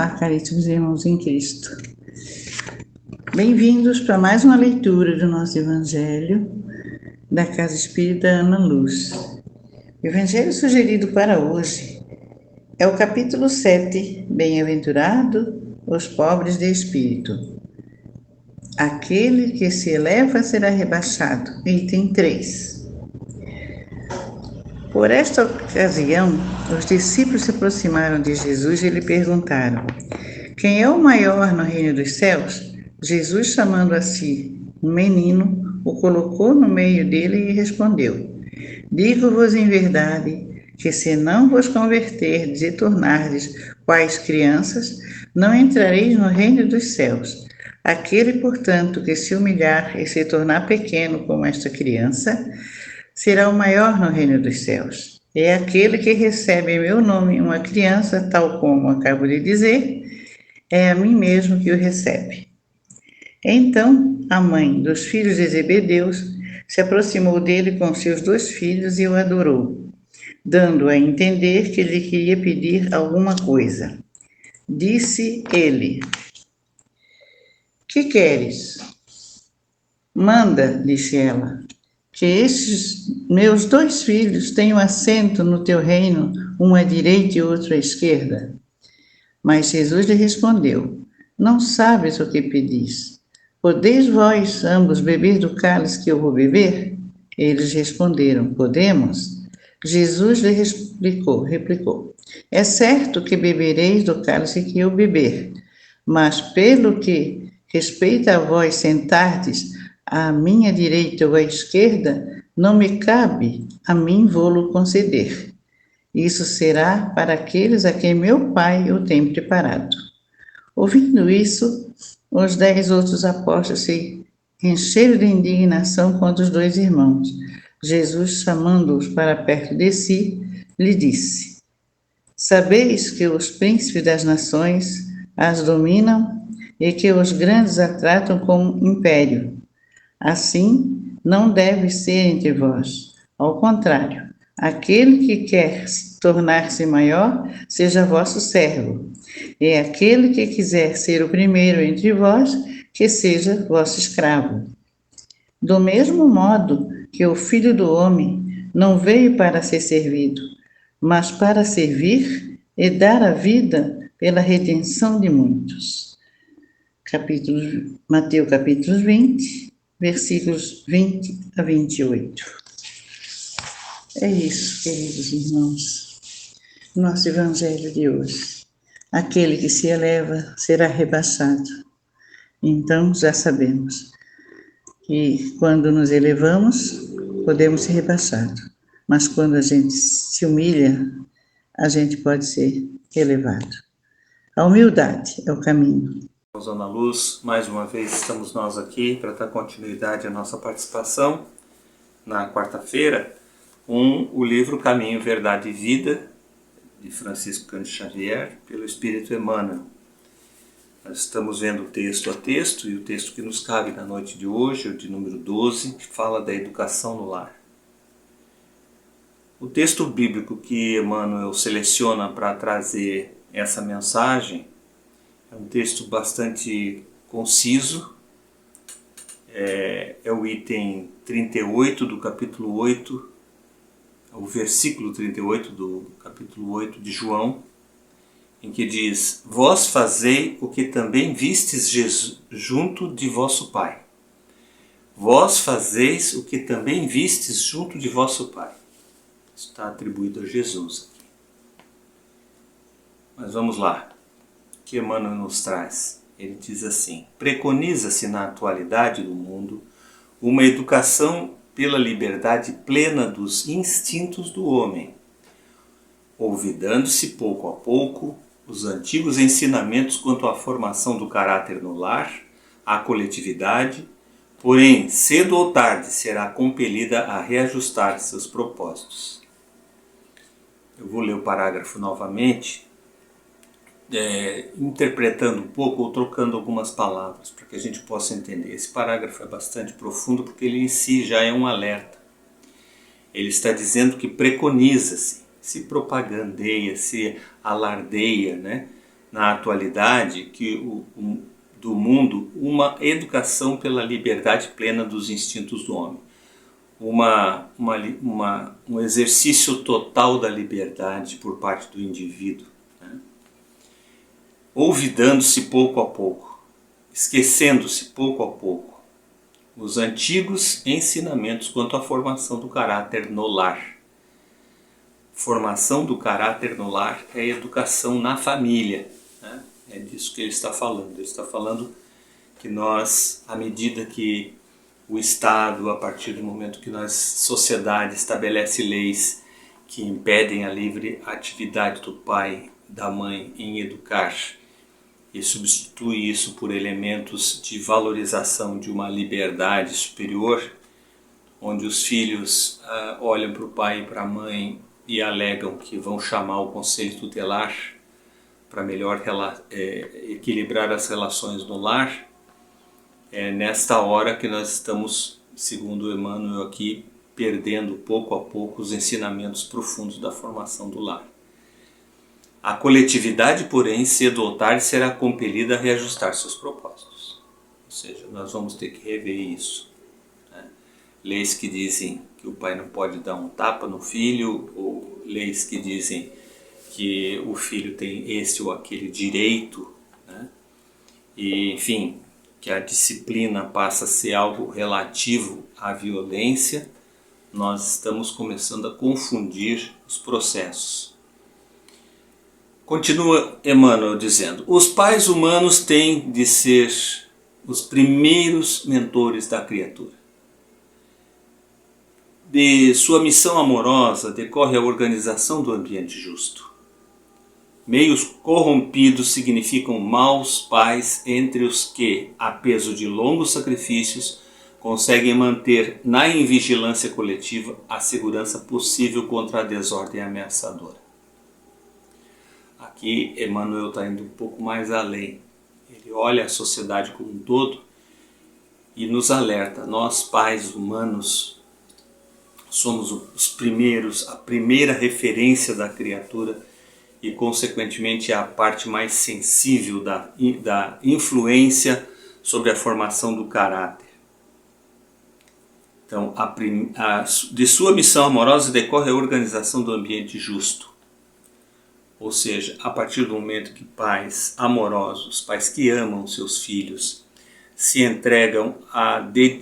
Olá, caríssimos irmãos em Cristo. Bem-vindos para mais uma leitura do nosso Evangelho da Casa Espírita Ana Luz. O Evangelho sugerido para hoje é o capítulo 7, Bem-aventurado os pobres de espírito. Aquele que se eleva será rebaixado. Item 3. Por esta ocasião, os discípulos se aproximaram de Jesus e lhe perguntaram: quem é o maior no reino dos céus? Jesus, chamando a si um menino, o colocou no meio dele e respondeu: digo-vos em verdade que se não vos converterdes e tornardes quais crianças, não entrareis no reino dos céus. Aquele, portanto, que se humilhar e se tornar pequeno como esta criança, será o maior no reino dos céus. É aquele que recebe em meu nome uma criança, tal como acabo de dizer, é a mim mesmo que o recebe. Então, a mãe dos filhos de Zebedeus se aproximou dele com seus 2 filhos e o adorou, dando a entender que lhe queria pedir alguma coisa. Disse ele: que queres? Manda, disse ela, que estes meus 2 filhos tenham assento no teu reino, um à direita e outro à esquerda. Mas Jesus lhe respondeu: não sabes o que pedis. Podeis vós ambos beber do cálice que eu vou beber? Eles responderam: podemos. Jesus lhe replicou: é certo que bebereis do cálice que eu beber, mas pelo que respeita a vós sentardes à minha direita ou à esquerda, não me cabe a mim vô-lo conceder. Isso será para aqueles a quem meu Pai o tem preparado. Ouvindo isso, os 10 outros apóstolos se encheram de indignação contra os 2 irmãos. Jesus, chamando-os para perto de si, lhe disse: sabeis que os príncipes das nações as dominam e que os grandes a tratam como império. Assim, não deve ser entre vós. Ao contrário, aquele que quer tornar-se maior, seja vosso servo. E aquele que quiser ser o primeiro entre vós, que seja vosso escravo. Do mesmo modo que o Filho do Homem não veio para ser servido, mas para servir e dar a vida pela redenção de muitos. Mateus capítulo 20, versículos 20 a 28. É isso, queridos irmãos, nosso Evangelho de hoje. Aquele que se eleva será rebaixado. Então, já sabemos que quando nos elevamos, podemos ser rebaixados. Mas quando a gente se humilha, a gente pode ser elevado. A humildade é o caminho. Ana Luz, mais uma vez estamos nós aqui para dar continuidade à nossa participação na quarta-feira com o livro Caminho, Verdade e Vida, de Francisco Cândido Xavier, pelo Espírito Emmanuel. Nós estamos vendo texto a texto, e o texto que nos cabe na noite de hoje é o de número 12, que fala da educação no lar. O texto bíblico que Emmanuel seleciona para trazer essa mensagem é um texto bastante conciso, é o item 38 do capítulo 8, o versículo 38 do capítulo 8 de João, em que diz: vós fazei o que também vistes junto de vosso Pai. Vós fazeis o que também vistes junto de vosso Pai. Isso está atribuído a Jesus aqui. Mas vamos lá. O que Emmanuel nos traz? Ele diz assim: preconiza-se na atualidade do mundo uma educação pela liberdade plena dos instintos do homem, olvidando-se pouco a pouco os antigos ensinamentos quanto à formação do caráter no lar, à coletividade, porém, cedo ou tarde será compelida a reajustar seus propósitos. Eu vou ler o parágrafo novamente, interpretando um pouco ou trocando algumas palavras para que a gente possa entender. Esse parágrafo é bastante profundo porque ele em si já é um alerta. Ele está dizendo que preconiza-se, se propagandeia, se alardeia, né, na atualidade do mundo uma educação pela liberdade plena dos instintos do homem. Um exercício total da liberdade por parte do indivíduo, né? Olvidando-se pouco a pouco, esquecendo-se pouco a pouco os antigos ensinamentos quanto à formação do caráter no lar. Formação do caráter no lar é educação na família, né? É disso que ele está falando. Ele está falando que nós, à medida que o Estado, a partir do momento que a sociedade estabelece leis que impedem a livre atividade do pai, da mãe em educar, e substitui isso por elementos de valorização de uma liberdade superior, onde os filhos olham para o pai e para a mãe e alegam que vão chamar o conselho tutelar para melhor equilibrar as relações no lar. É nesta hora que nós estamos, segundo Emmanuel aqui, perdendo pouco a pouco os ensinamentos profundos da formação do lar. A coletividade, porém, cedo ou tarde será compelida a reajustar seus propósitos. Ou seja, nós vamos ter que rever isso, né? Leis que dizem que o pai não pode dar um tapa no filho, ou leis que dizem que o filho tem esse ou aquele direito, né? E, enfim, que a disciplina passa a ser algo relativo à violência. Nós estamos começando a confundir os processos. Continua Emmanuel dizendo: os pais humanos têm de ser os primeiros mentores da criatura. De sua missão amorosa decorre a organização do ambiente justo. Meios corrompidos significam maus pais entre os que, a peso de longos sacrifícios, conseguem manter na invigilância coletiva a segurança possível contra a desordem ameaçadora. Aqui Emmanuel está indo um pouco mais além. Ele olha a sociedade como um todo e nos alerta. Nós, pais humanos, somos os primeiros, a primeira referência da criatura e, consequentemente, a parte mais sensível da influência sobre a formação do caráter. Então, de sua missão amorosa decorre a organização do ambiente justo. Ou seja, a partir do momento que pais amorosos, pais que amam seus filhos, se entregam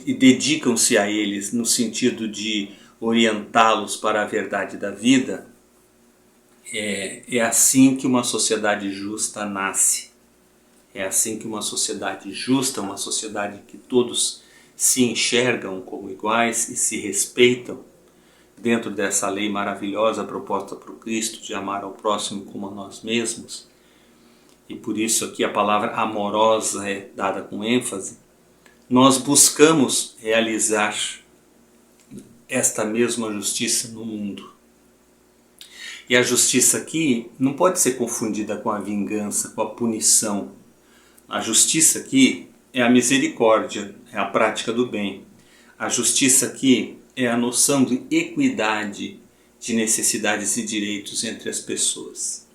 e dedicam-se a eles no sentido de orientá-los para a verdade da vida, é assim que uma sociedade justa nasce. É assim que uma sociedade justa, uma sociedade que todos se enxergam como iguais e se respeitam, dentro dessa lei maravilhosa proposta por Cristo de amar ao próximo como a nós mesmos, e por isso aqui a palavra amorosa é dada com ênfase, nós buscamos realizar esta mesma justiça no mundo. E a justiça aqui não pode ser confundida com a vingança, com a punição. A justiça aqui é a misericórdia, é a prática do bem. A justiça aqui é a noção de equidade de necessidades e direitos entre as pessoas.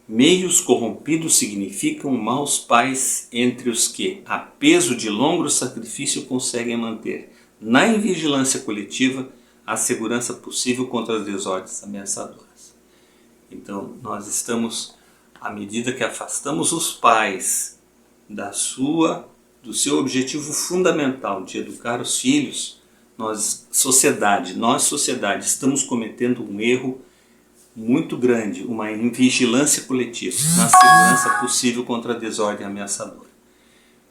Meios corrompidos significam maus pais entre os que, a peso de longo sacrifício, conseguem manter na invigilância coletiva a segurança possível contra as desordens ameaçadoras. Então, nós estamos, à medida que afastamos os pais do seu objetivo fundamental de educar os filhos, nós, sociedade, estamos cometendo um erro muito grande, uma invigilância coletiva, na segurança possível contra a desordem ameaçadora.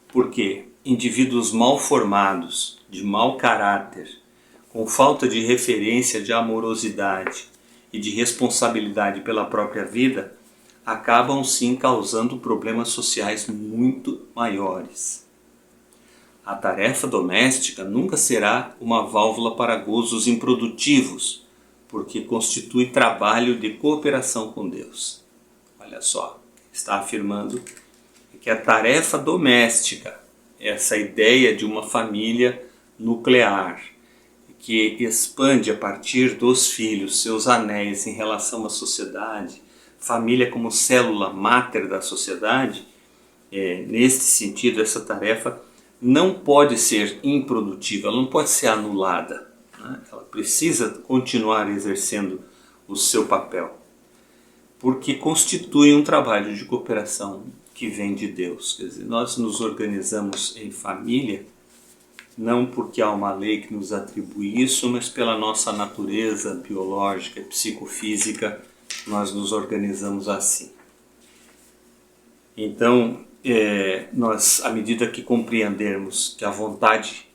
Por quê? Indivíduos mal formados, de mau caráter, com falta de referência de amorosidade e de responsabilidade pela própria vida, acabam sim causando problemas sociais muito maiores. A tarefa doméstica nunca será uma válvula para gozos improdutivos, porque constitui trabalho de cooperação com Deus. Olha só, está afirmando que a tarefa doméstica, essa ideia de uma família nuclear, que expande a partir dos filhos seus anéis em relação à sociedade, família como célula máter da sociedade, neste sentido, essa tarefa não pode ser improdutiva, ela não pode ser anulada, né? Ela precisa continuar exercendo o seu papel, porque constitui um trabalho de cooperação que vem de Deus. Quer dizer, nós nos organizamos em família não porque há uma lei que nos atribui isso, mas pela nossa natureza biológica e psicofísica, nós nos organizamos assim. Então, nós, à medida que compreendermos que a vontade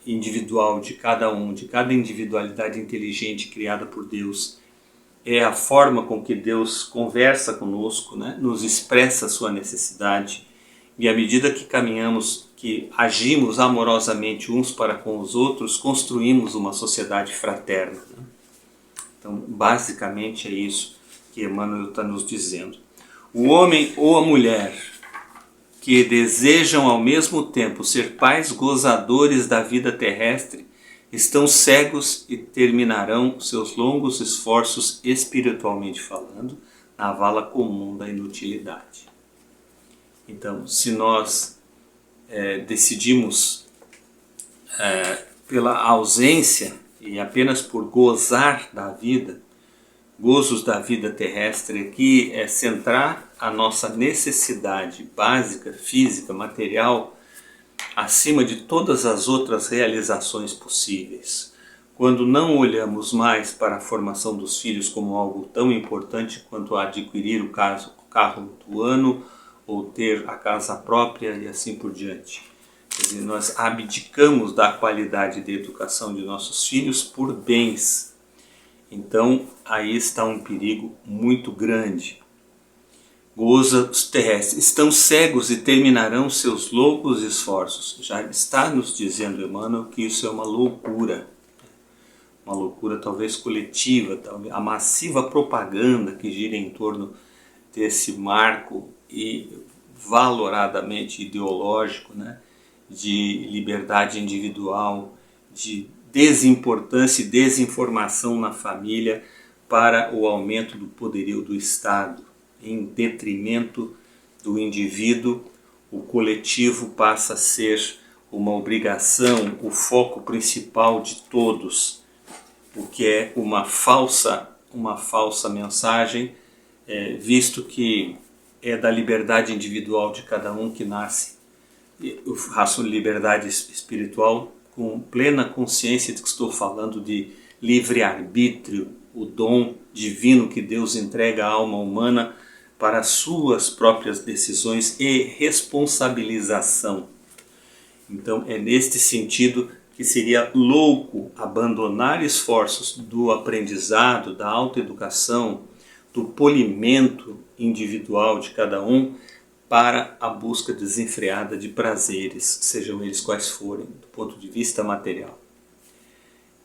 individual de cada um, de cada individualidade inteligente criada por Deus, é a forma com que Deus conversa conosco, né? Nos expressa a sua necessidade, e à medida que caminhamos, que agimos amorosamente uns para com os outros, construímos uma sociedade fraterna, né? Então, basicamente é isso que Emmanuel está nos dizendo. O homem ou a mulher que desejam ao mesmo tempo ser pais gozadores da vida terrestre estão cegos e terminarão seus longos esforços espiritualmente falando na vala comum da inutilidade. Então, se nós decidimos pela ausência e apenas por gozar da vida, gozos da vida terrestre, aqui é centrar a nossa necessidade básica, física, material, acima de todas as outras realizações possíveis. Quando não olhamos mais para a formação dos filhos como algo tão importante quanto adquirir o carro do ano ou ter a casa própria e assim por diante. Quer dizer, nós abdicamos da qualidade de educação de nossos filhos por bens. Então, aí está um perigo muito grande. Gozos terrestres estão cegos e terminarão seus loucos esforços. Já está nos dizendo Emmanuel que isso é uma loucura talvez coletiva, talvez a massiva propaganda que gira em torno desse marco e valoradamente ideológico, né, de liberdade individual, de desimportância e desinformação na família para o aumento do poderio do Estado. Em detrimento do indivíduo, o coletivo passa a ser uma obrigação, o foco principal de todos, o que é uma falsa mensagem, visto que é da liberdade individual de cada um que nasce, a liberdade espiritual, com plena consciência de que estou falando de livre-arbítrio, o dom divino que Deus entrega à alma humana para suas próprias decisões e responsabilização. Então é neste sentido que seria louco abandonar esforços do aprendizado, da autoeducação, do polimento individual de cada um para a busca desenfreada de prazeres, sejam eles quais forem, do ponto de vista material.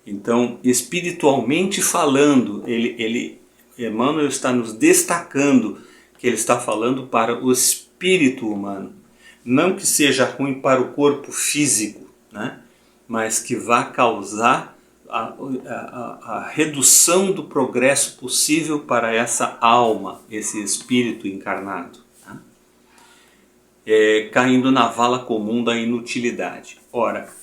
Então, espiritualmente falando, Emmanuel está nos destacando que ele está falando para o espírito humano. Não que seja ruim para o corpo físico, né? Mas que vá causar a redução do progresso possível para essa alma, esse espírito encarnado, né? Caindo na vala comum da inutilidade. Ora,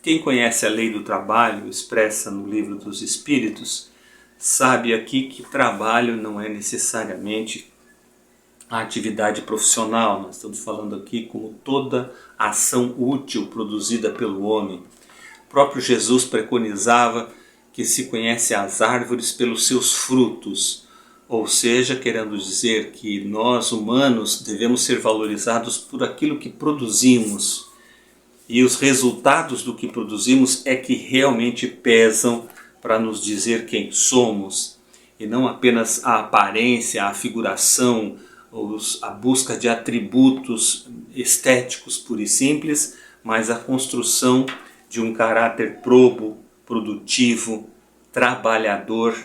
quem conhece a lei do trabalho expressa no Livro dos Espíritos, sabe aqui que trabalho não é necessariamente a atividade profissional. Nós estamos falando aqui como toda ação útil produzida pelo homem. O próprio Jesus preconizava que se conhece as árvores pelos seus frutos, ou seja, querendo dizer que nós humanos devemos ser valorizados por aquilo que produzimos, e os resultados do que produzimos é que realmente pesam para nos dizer quem somos, e não apenas a aparência, a figuração, a busca de atributos estéticos pura e simples, mas a construção de um caráter probo, produtivo, trabalhador,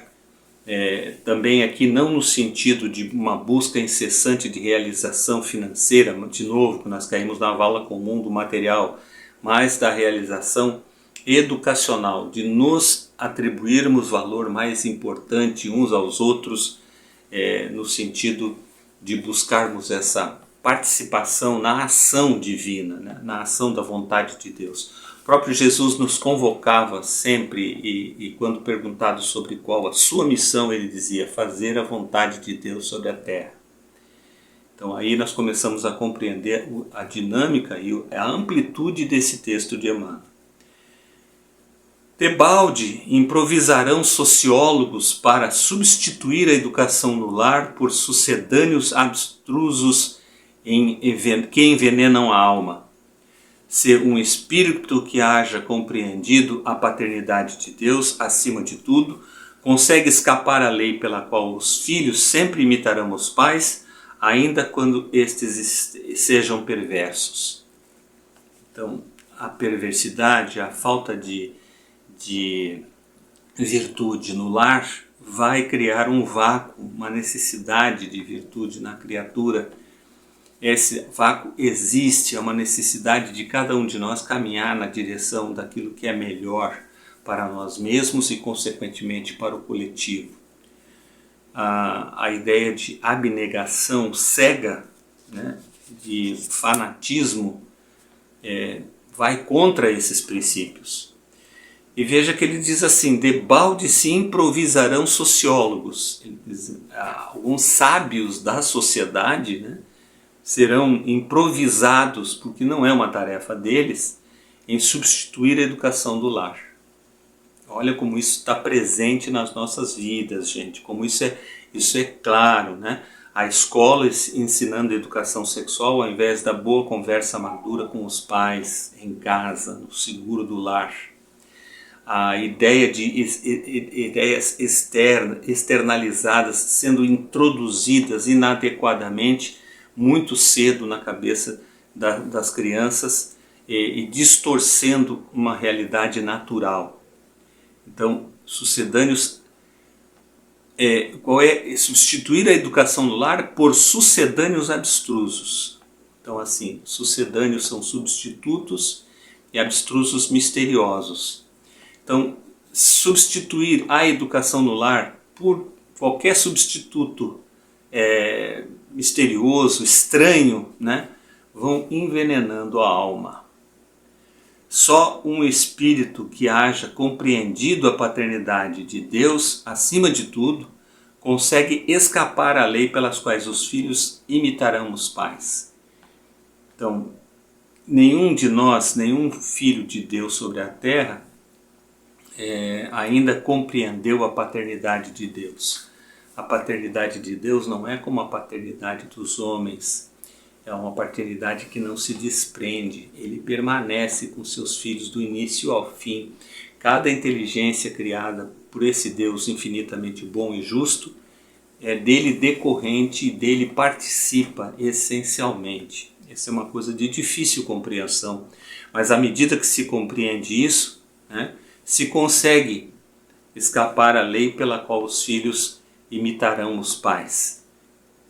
também aqui não no sentido de uma busca incessante de realização financeira, de novo, que nós caímos na vala comum do material, mas da realização educacional, de nos atribuirmos valor mais importante uns aos outros, no sentido de buscarmos essa participação na ação divina, né? Na ação da vontade de Deus. O próprio Jesus nos convocava sempre e quando perguntado sobre qual a sua missão, ele dizia: fazer a vontade de Deus sobre a terra. Então aí nós começamos a compreender a dinâmica e a amplitude desse texto de Emmanuel. Debalde improvisarão sociólogos para substituir a educação no lar por sucedâneos abstrusos que envenenam a alma. Ser um espírito que haja compreendido a paternidade de Deus acima de tudo, consegue escapar à lei pela qual os filhos sempre imitarão os pais, ainda quando estes sejam perversos. Então, a perversidade, a falta de virtude no lar vai criar um vácuo, uma necessidade de virtude na criatura. Esse vácuo existe, é uma necessidade de cada um de nós caminhar na direção daquilo que é melhor para nós mesmos e, consequentemente, para o coletivo. A ideia de abnegação cega, né, de fanatismo, vai contra esses princípios. E veja que ele diz assim: debalde se improvisarão sociólogos. Ele diz, alguns sábios da sociedade, né, serão improvisados, porque não é uma tarefa deles, em substituir a educação do lar. Olha como isso está presente nas nossas vidas, gente, como isso é claro, né? A escola ensinando a educação sexual ao invés da boa conversa madura com os pais, em casa, no seguro do lar. A ideia de ideias externalizadas sendo introduzidas inadequadamente muito cedo na cabeça das crianças e distorcendo uma realidade natural. Então, sucedâneos, substituir a educação no lar por sucedâneos abstrusos. Então, assim, sucedâneos são substitutos e abstrusos misteriosos. Então, substituir a educação no lar por qualquer substituto misterioso, estranho, né, vão envenenando a alma. Só um espírito que haja compreendido a paternidade de Deus, acima de tudo, consegue escapar à lei pelas quais os filhos imitarão os pais. Então, nenhum de nós, nenhum filho de Deus sobre a terra, ainda compreendeu a paternidade de Deus. A paternidade de Deus não é como a paternidade dos homens. É uma paternidade que não se desprende, ele permanece com seus filhos do início ao fim. Cada inteligência criada por esse Deus infinitamente bom e justo é dele decorrente e dele participa essencialmente. Essa é uma coisa de difícil compreensão, mas à medida que se compreende isso, né, se consegue escapar à lei pela qual os filhos imitarão os pais.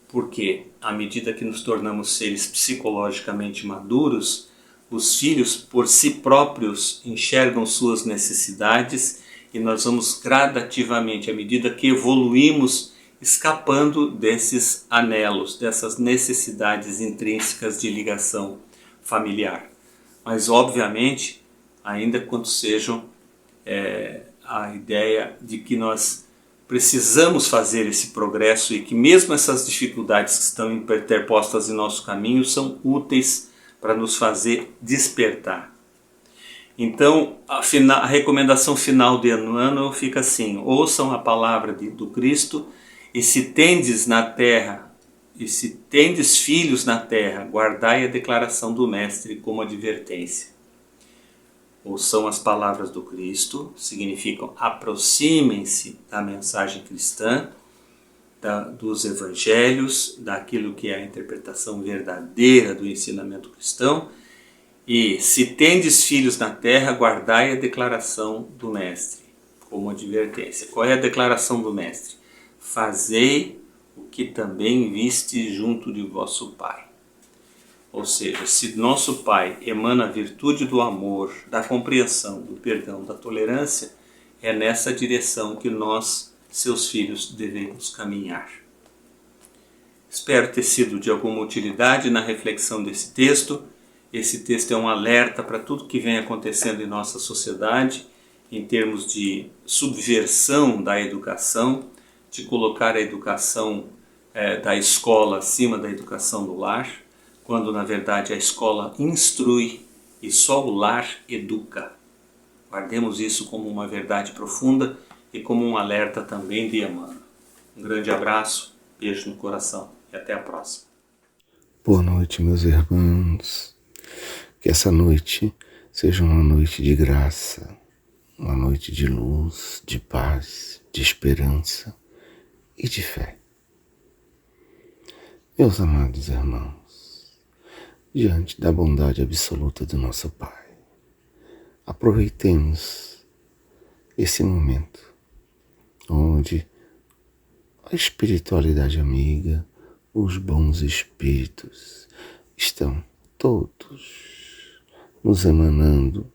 Porque, à medida que nos tornamos seres psicologicamente maduros, os filhos por si próprios enxergam suas necessidades e nós vamos gradativamente, à medida que evoluímos, escapando desses anelos, dessas necessidades intrínsecas de ligação familiar. Mas, obviamente, ainda quando sejam a ideia de que nós precisamos fazer esse progresso e que mesmo essas dificuldades que estão interpostas em nosso caminho são úteis para nos fazer despertar. Então, a recomendação final de Emmanuel fica assim: ouçam a palavra do Cristo, e se tendes na terra, e se tendes filhos na terra, guardai a declaração do Mestre como advertência. Ouçam as palavras do Cristo, significam aproximem-se da mensagem cristã, dos evangelhos, daquilo que é a interpretação verdadeira do ensinamento cristão, e se tendes filhos na terra, guardai a declaração do Mestre como advertência. Qual é a declaração do Mestre? Fazei o que também viste junto de vosso Pai. Ou seja, se nosso Pai emana a virtude do amor, da compreensão, do perdão, da tolerância, é nessa direção que nós, seus filhos, devemos caminhar. Espero ter sido de alguma utilidade na reflexão desse texto. Esse texto é um alerta para tudo que vem acontecendo em nossa sociedade, em termos de subversão da educação, de colocar a educação da escola acima da educação do lar, quando na verdade a escola instrui e só o lar educa. Guardemos isso como uma verdade profunda e como um alerta também de Emmanuel. Um grande abraço, beijo no coração e até a próxima. Boa noite, meus irmãos. Que essa noite seja uma noite de graça, uma noite de luz, de paz, de esperança e de fé. Meus amados irmãos, diante da bondade absoluta do nosso Pai, aproveitemos esse momento onde a espiritualidade amiga, os bons espíritos estão todos nos emanando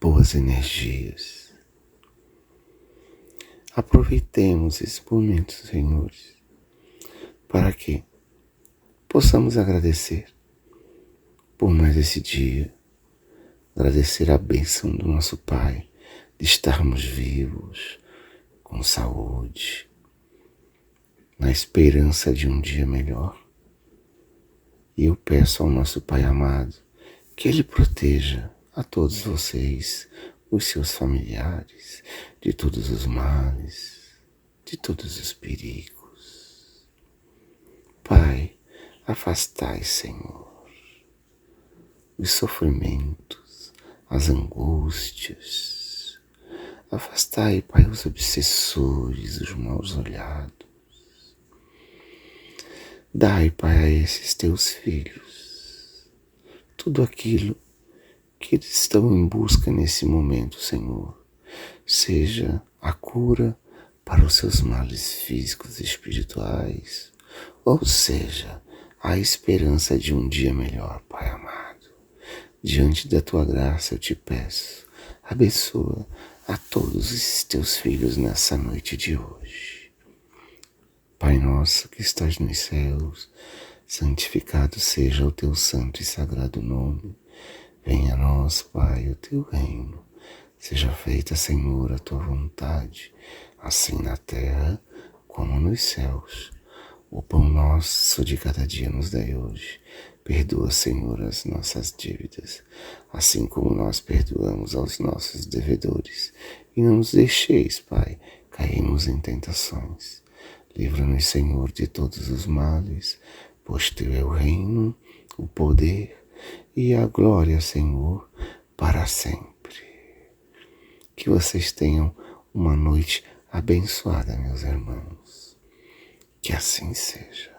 boas energias. Aproveitemos esse momento, senhores, para que possamos agradecer por mais esse dia, agradecer a bênção do nosso Pai de estarmos vivos, com saúde, na esperança de um dia melhor. E eu peço ao nosso Pai amado que Ele proteja a todos vocês, os seus familiares, de todos os males, de todos os perigos. Pai, afastai, Senhor, os sofrimentos, as angústias. Afastai, Pai, os obsessores, os maus olhados. Dai, Pai, a esses teus filhos tudo aquilo que eles estão em busca nesse momento, Senhor. Seja a cura para os seus males físicos e espirituais, ou seja, a esperança de um dia melhor, Pai amado. Diante da tua graça eu te peço, abençoa a todos os teus filhos nessa noite de hoje. Pai nosso que estás nos céus, santificado seja o teu santo e sagrado nome. Venha a nós, Pai, o teu reino. Seja feita, Senhor, a tua vontade, assim na terra como nos céus. O pão nosso de cada dia nos dai hoje. Perdoa, Senhor, as nossas dívidas, assim como nós perdoamos aos nossos devedores. E não nos deixeis, Pai, cairmos em tentações. Livra-nos, Senhor, de todos os males, pois teu é o reino, o poder e a glória, Senhor, para sempre. Que vocês tenham uma noite abençoada, meus irmãos. Que assim seja.